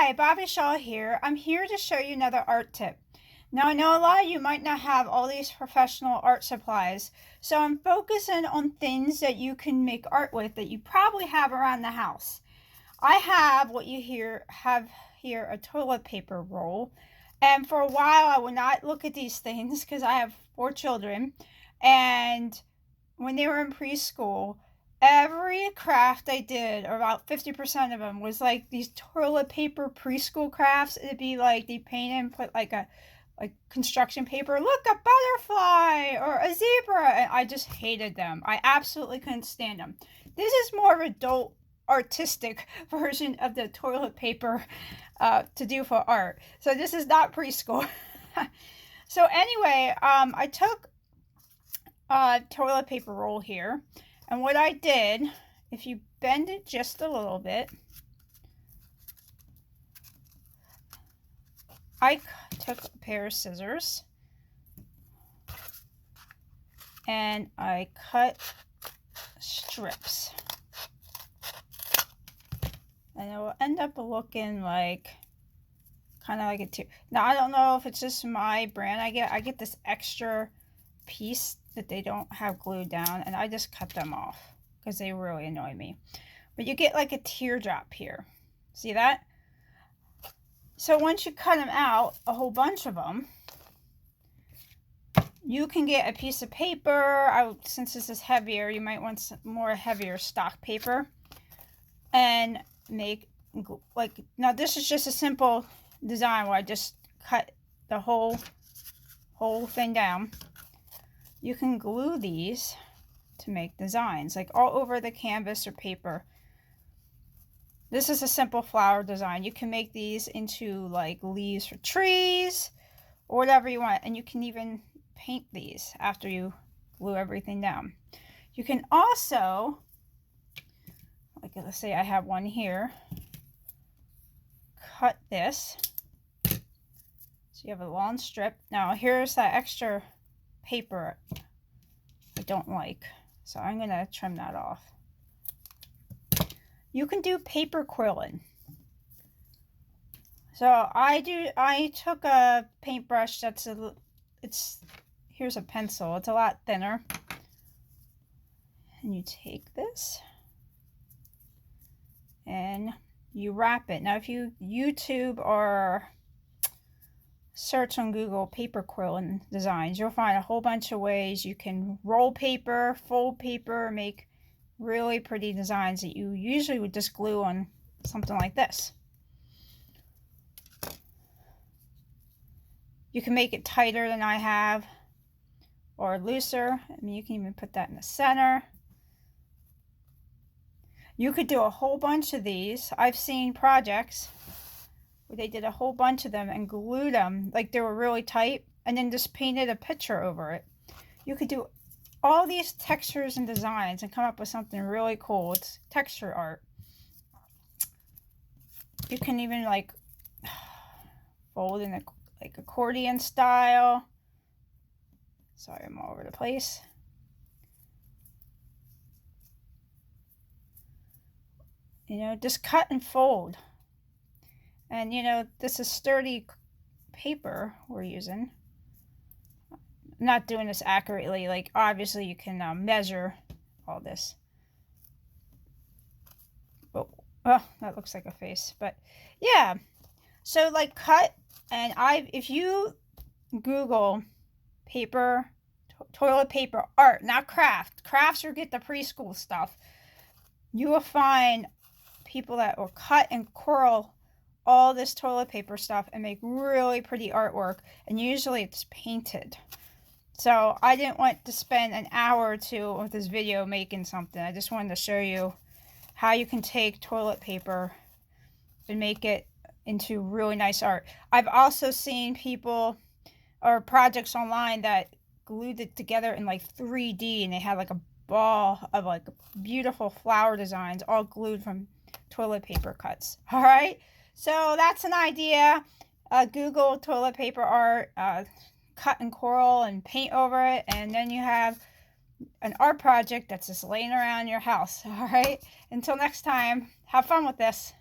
Hi, Bobby Shaw here. I'm here to show you another art tip. Now, I know a lot of you might not have all these professional art supplies, so I'm focusing on things that you can make art with that you probably have around the house. I have what you have here, a toilet paper roll, and for a while I would not look at these things because I have 4 children, and when they were in preschool, every craft I did, or about 50% of them, was like these toilet paper preschool crafts. It'd be like they paint and put like construction paper, look, a butterfly or a zebra, and I just hated them. I absolutely couldn't stand them. This is more of an adult artistic version of the toilet paper to do for art. So this is not preschool. So anyway, I took toilet paper roll here, and what I did, if you bend it just a little bit, I took a pair of scissors and I cut strips, and it will end up looking like kind of like a tube. Now I don't know if it's just my brand. I get this extra piece that they don't have glued down, and I just cut them off because they really annoy me. But you get like a teardrop here. See that? So once you cut them out, a whole bunch of them, you can get a piece of paper. Since this is heavier, you might want some more heavier stock paper, and make like, now this is just a simple design where I just cut the whole thing down. You can glue these to make designs like all over the canvas or paper. This is a simple flower design. You can make these into like leaves for trees or whatever you want, and you can even paint these after you glue everything down. You can also, like, let's say I have one here, cut this so you have a long strip. Now here's that extra paper I don't like, so I'm gonna trim that off. You can do paper quilling. So I took a paintbrush here's a pencil, it's a lot thinner, and you take this and you wrap it. Now if you YouTube or search on Google paper quilling designs, you'll find a whole bunch of ways you can roll paper, fold paper, make really pretty designs that you usually would just glue on something like this. You can make it tighter than I have, or looser. I mean, you can even put that in the center. You could do a whole bunch of these. I've seen projects where they did a whole bunch of them and glued them like they were really tight, and then just painted a picture over it. You could do all these textures and designs and come up with something really cool. It's texture art. You can even like fold in like accordion style. Sorry, I'm all over the place. You know, just cut and fold. And you know, this is sturdy paper we're using. I'm not doing this accurately. Like, obviously you can measure all this. Oh, that looks like a face. But yeah, so like cut, and if you Google paper, toilet paper art, not crafts, or get the preschool stuff, you will find people that will cut and curl all this toilet paper stuff and make really pretty artwork, and usually it's painted. So I didn't want to spend an hour or two with this video making something. I just wanted to show you how you can take toilet paper and make it into really nice art. I've also seen people or projects online that glued it together in like 3D, and they had like a ball of like beautiful flower designs all glued from toilet paper cuts. All right, so that's an idea. Google toilet paper art, cut and coral and paint over it, and then you have an art project that's just laying around your house. All right, until next time, have fun with this.